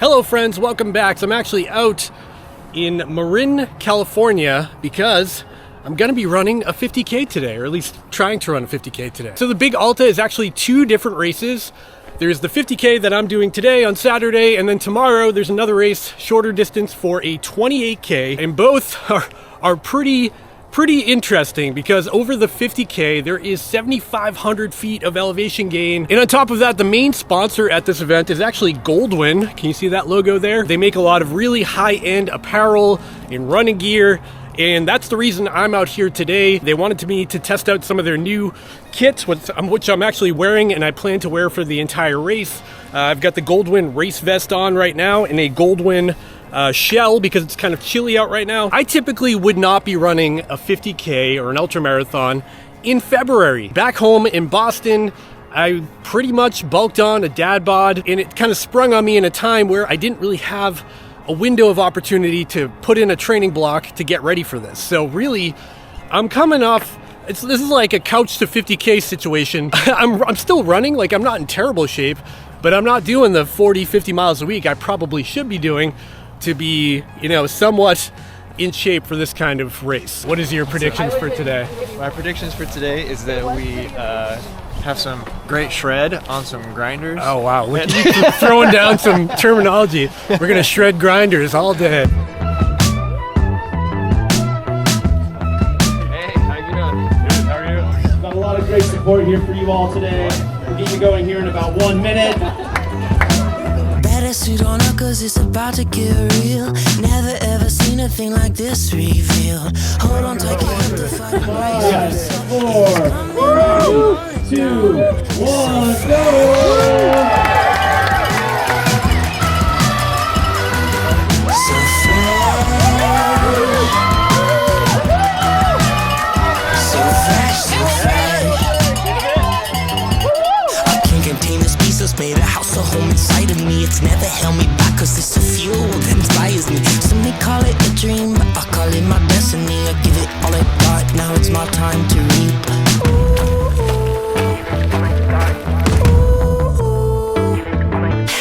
Hello friends, welcome back. So I'm actually out in Marin, California because I'm gonna be running a 50K today, or at least trying to run a 50K today. So the Big Alta is actually two different races. There's the 50K that I'm doing today on Saturday, and then tomorrow there's another race, shorter distance for a 28K, and both are pretty interesting because over the 50K there is 7,500 feet of elevation gain, and on top of that the main sponsor at this event is actually Goldwin. Can you see that logo there? They make a lot of really high-end apparel and running gear, and that's the reason I'm out here today. They wanted me to test out some of their new kits, which I'm actually wearing and I plan to wear for the entire race. I've got the Goldwin race vest on right now and a Goldwin shell because it's kind of chilly out right now. I typically would not be running a 50K or an ultra marathon in February. Back home in Boston, I pretty much bulked on a dad bod, and it kind of sprung on me in a time where I didn't really have a window of opportunity to put in a training block to get ready for this. So really, I'm coming off, this is like a couch to 50K situation. I'm still running, like I'm not in terrible shape, but I'm not doing the 40, 50 miles a week I probably should be doing to be, somewhat in shape for this kind of race. What is your predictions for today? My predictions for today is that we have some great shred on some grinders. Oh wow, look at you throwing down some terminology. We're gonna shred grinders all day. Hey, how you doing? Good, how are you? Got a lot of great support here for you all today. We'll get you going here in about 1 minute. Better suit on up cause it's about to get real. Never ever seen a thing like this revealed. Hold on tight, get up the fight. 5, 4, 3, 2, 1, go! Made a house, a home inside of me. It's never held me back cause it's the fuel that inspires me. Some may call it a dream, but I call it my destiny. I give it all I got, now it's my time to reap.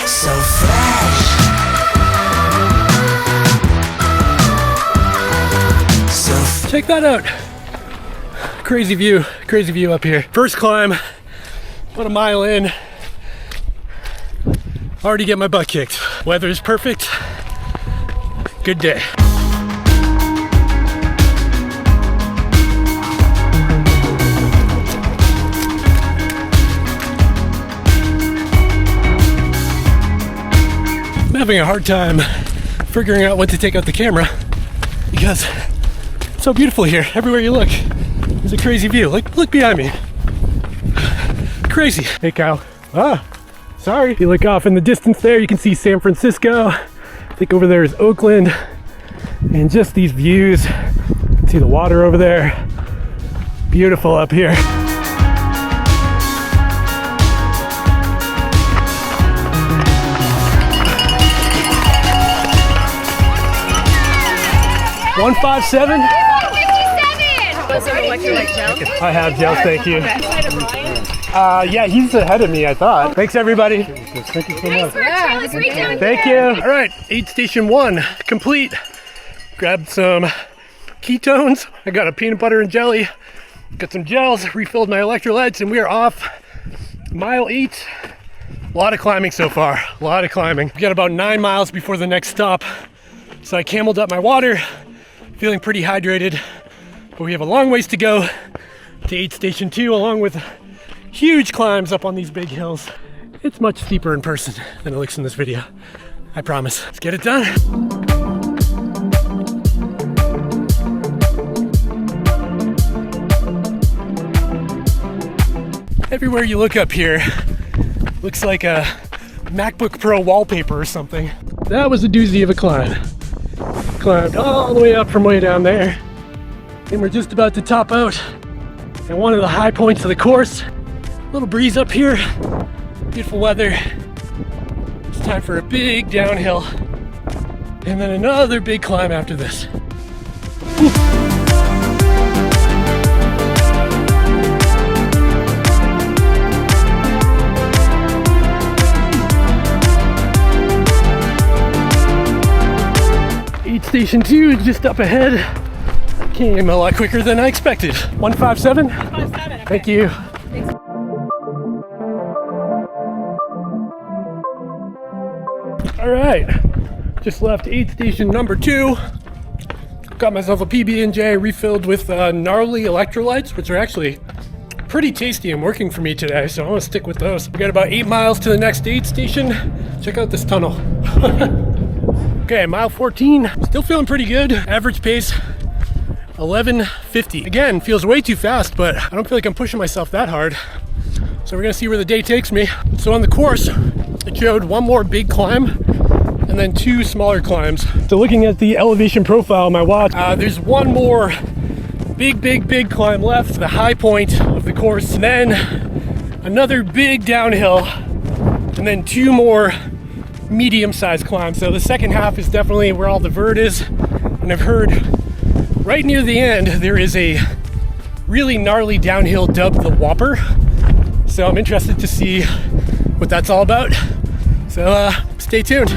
So fresh, so Check that out. Crazy view up here. First climb, about a mile in. Already get my butt kicked. Weather's perfect. Good day. I'm having a hard time figuring out when to take out the camera because it's so beautiful here. Everywhere you look, there's a crazy view. Look behind me. Crazy. Hey, Kyle. Sorry. If you look off in the distance there, you can see San Francisco. I think over there is Oakland. And just these views. You can see the water over there. Beautiful up here. $157? Was it electrolyte gel? I have gel, thank you. Yeah, he's ahead of me, I thought. Thanks, everybody. Thank you so much. Yeah, Thank you. All right, aid station 1 complete. Grabbed some ketones. I got a peanut butter and jelly. Got some gels, refilled my electrolytes, and we are off mile 8. A lot of climbing so far, a lot of climbing. We got about 9 miles before the next stop. So I cameled up my water, feeling pretty hydrated. But we have a long ways to go to aid station 2, along with huge climbs up on these big hills. It's much steeper in person than it looks in this video. I promise. Let's get it done. Everywhere you look up here looks like a MacBook Pro wallpaper or something. That was a doozy of a climb. Climbed all the way up from way down there. And we're just about to top out at one of the high points of the course. Little breeze up here, beautiful weather. It's time for a big downhill and then another big climb after this. station 2 just up ahead. Came a lot quicker than I expected. 157? 157. Okay. Thank you. Thanks. All right, just left aid station number 2. Got myself a PB&J refilled with gnarly electrolytes, which are actually pretty tasty and working for me today, so I'm gonna stick with those. We got about 8 miles to the next aid station. Check out this tunnel. Okay, mile 14, still feeling pretty good. Average pace, 11:50. Again, feels way too fast, but I don't feel like I'm pushing myself that hard. So we're gonna see where the day takes me. So on the course, it showed 1 more big climb and then 2 smaller climbs. So looking at the elevation profile on my watch, there's 1 more big climb left, the high point of the course, and then another big downhill, and then 2 more medium-sized climbs. So the second half is definitely where all the vert is, and I've heard right near the end there is a really gnarly downhill dubbed the Whopper. So I'm interested to see what that's all about. So stay tuned.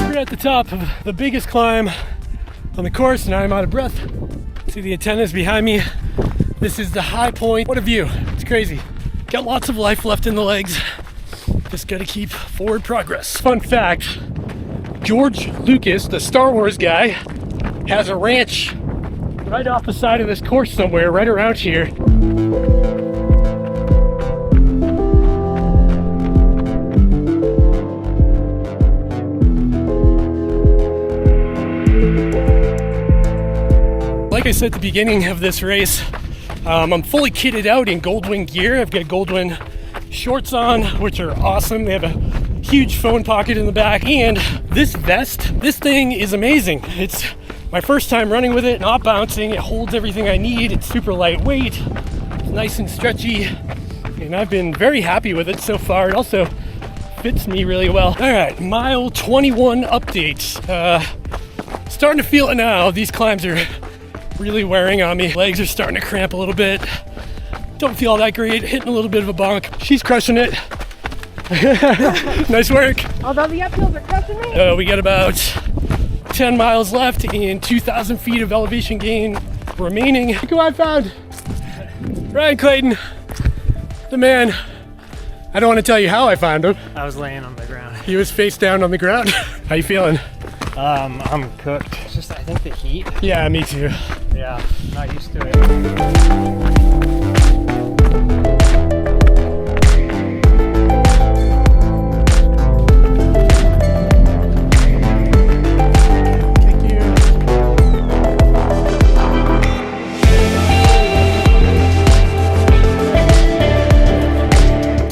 We're at the top of the biggest climb on the course, and I'm out of breath. See the antennas behind me. This is the high point. What a view. It's crazy. Got lots of life left in the legs. Just gotta keep forward progress. Fun fact, George Lucas, the Star Wars guy, has a ranch right off the side of this course somewhere, right around here. Like I said at the beginning of this race, I'm fully kitted out in Goldwin gear. I've got Goldwin shorts on, which are awesome. They have a huge phone pocket in the back, and this vest, this thing is amazing. It's my first time running with it, not bouncing. It holds everything I need. It's super lightweight, it's nice and stretchy, and I've been very happy with it so far. It also fits me really well. All right, mile 21 update. Starting to feel it now. These climbs are really wearing on me. Legs are starting to cramp a little bit. Don't feel all that great, hitting a little bit of a bonk. She's crushing it. Nice work. Although the uphills are crushing me. We got about 10 miles left and 2,000 feet of elevation gain remaining. Look who I found. Ryan Clayton, the man. I don't want to tell you how I found him. I was laying on the ground. He was face down on the ground. How you feeling? I'm cooked. It's just, I think the heat. Yeah, me too. Yeah, not used to it.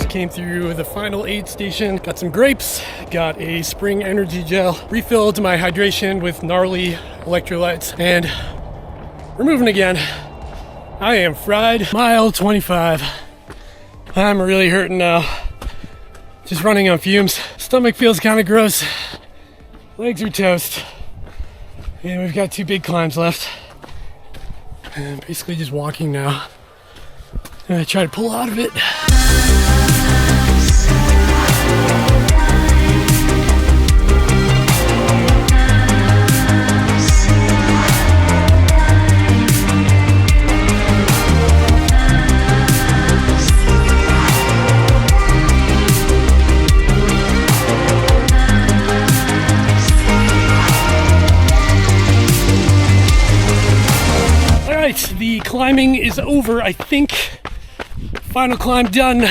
Came through the final aid station, got some grapes, got a spring energy gel, refilled my hydration with gnarly electrolytes, and we're moving again. I am fried. Mile 25. I'm really hurting now. Just running on fumes. Stomach feels kind of gross. Legs are toast. And we've got 2 big climbs left. And basically just walking now. I'm gonna try to pull out of it. The climbing is over, I think. Final climb done.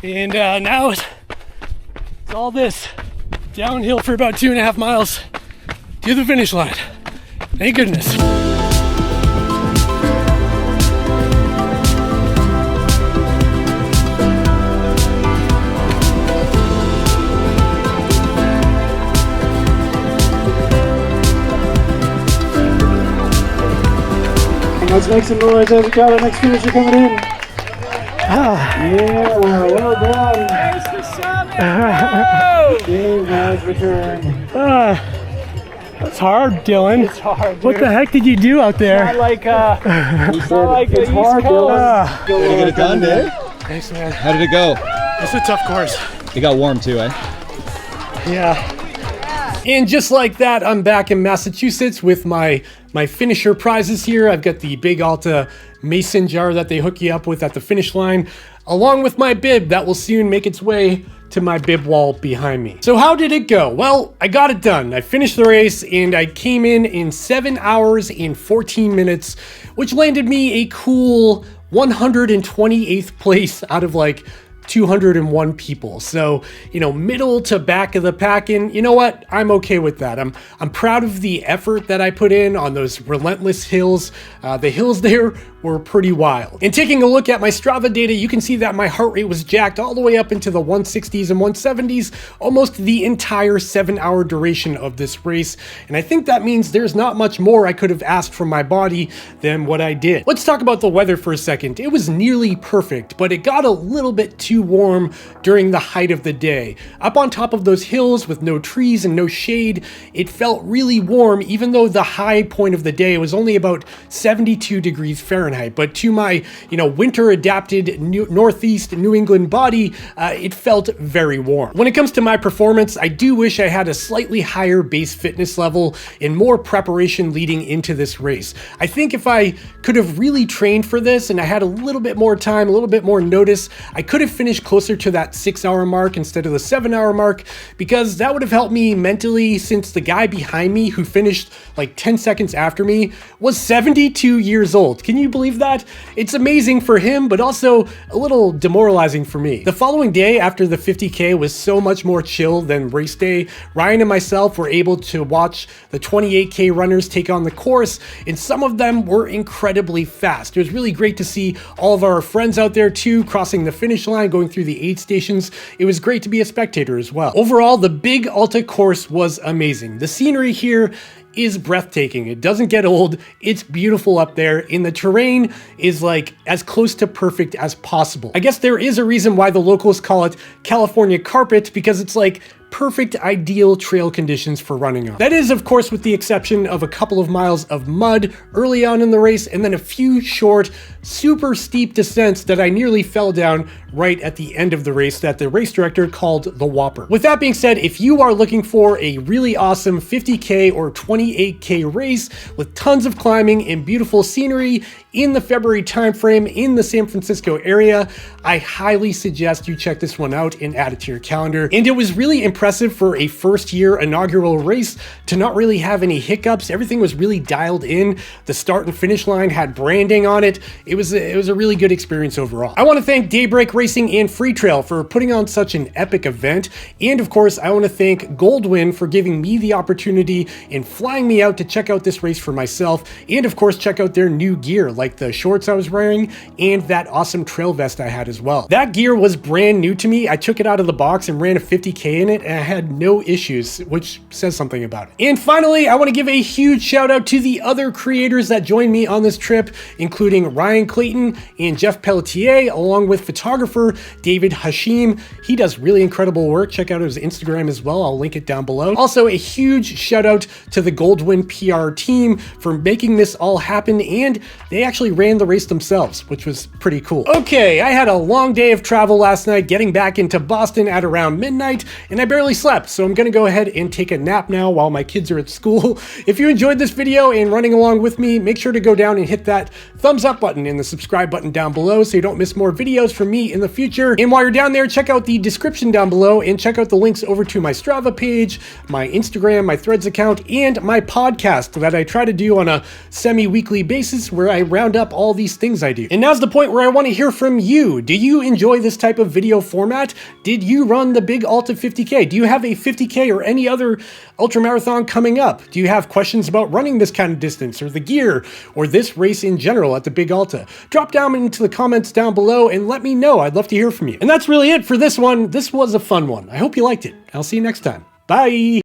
And now it's all this. Downhill for about 2.5 miles to the finish line. Thank goodness. Let's make some noise as we got our next finisher coming in. Yeah, well done. Dave has returned. That's hard, Dylan. It's hard, dude. What the heck did you do out there? Not like, it's not like It's hard, Dylan. Did you get it done, Dave? Thanks, man. How did it go? It's a tough course. It got warm too, eh? Yeah. And just like that, I'm back in Massachusetts with my finisher prizes here. I've got the Big Alta mason jar that they hook you up with at the finish line, along with my bib that will soon make its way to my bib wall behind me. So how did it go? Well, I got it done. I finished the race and I came in 7 hours and 14 minutes, which landed me a cool 128th place out of like 201 people. So, you know, middle to back of the pack, and you know what? I'm okay with that. I'm proud of the effort that I put in on those relentless hills. The hills there were pretty wild. And taking a look at my Strava data, you can see that my heart rate was jacked all the way up into the 160s and 170s, almost the entire 7-hour duration of this race. And I think that means there's not much more I could have asked from my body than what I did. Let's talk about the weather for a second. It was nearly perfect, but it got a little bit too warm during the height of the day. Up on top of those hills with no trees and no shade, it felt really warm, even though the high point of the day was only about 72 degrees Fahrenheit. But to my, winter adapted Northeast New England body, it felt very warm. When it comes to my performance, I do wish I had a slightly higher base fitness level and more preparation leading into this race. I think if I could have really trained for this and I had a little bit more time, a little bit more notice, I could have finished closer to that 6-hour mark instead of the 7-hour mark, because that would have helped me mentally, since the guy behind me who finished like 10 seconds after me was 72 years old. Can you believe that? It's amazing for him, but also a little demoralizing for me. The following day after the 50K was so much more chill than race day. Ryan and myself were able to watch the 28K runners take on the course, and some of them were incredibly fast. It was really great to see all of our friends out there too, crossing the finish line, going through the aid stations. It was great to be a spectator as well. Overall, the Big Alta course was amazing. The scenery here is breathtaking. It doesn't get old. It's beautiful up there, and the terrain is like as close to perfect as possible. I guess there is a reason why the locals call it California carpet, because it's like perfect ideal trail conditions for running on. That is, of course, with the exception of a couple of miles of mud early on in the race, and then a few short, super steep descents that I nearly fell down right at the end of the race that the race director called the Whopper. With that being said, if you are looking for a really awesome 50K or 28K race with tons of climbing and beautiful scenery in the February timeframe in the San Francisco area, I highly suggest you check this one out and add it to your calendar. And it was really impressive for a first-year inaugural race to not really have any hiccups. Everything was really dialed in. The start and finish line had branding on it. It was a really good experience overall. I want to thank Daybreak Racing and Free Trail for putting on such an epic event. And of course, I want to thank Goldwin for giving me the opportunity and flying me out to check out this race for myself. And of course, check out their new gear, like the shorts I was wearing and that awesome trail vest I had as well. That gear was brand new to me. I took it out of the box and ran a 50K in it, and I had no issues, which says something about it. And finally, I want to give a huge shout out to the other creators that joined me on this trip, including Ryan Clayton and Jeff Pelletier, along with photographer David Hashim. He does really incredible work. Check out his Instagram as well. I'll link it down below. Also, a huge shout out to the Goldwin PR team for making this all happen, and they actually ran the race themselves, which was pretty cool. Okay, I had a long day of travel last night, getting back into Boston at around midnight, and I barely slept, so I'm gonna go ahead and take a nap now while my kids are at school. If you enjoyed this video and running along with me, make sure to go down and hit that thumbs up button and the subscribe button down below so you don't miss more videos from me in the future. And while you're down there, check out the description down below and check out the links over to my Strava page, my Instagram, my Threads account, and my podcast that I try to do on a semi-weekly basis, where I round up all these things I do. And now's the point where I want to hear from you. Do you enjoy this type of video format? Did you run the Big Alta 50K? Do you have a 50K or any other ultramarathon coming up? Do you have questions about running this kind of distance, or the gear, or this race in general at the Big Alta? Drop down into the comments down below and let me know. I'd love to hear from you. And that's really it for this one. This was a fun one. I hope you liked it. I'll see you next time. Bye.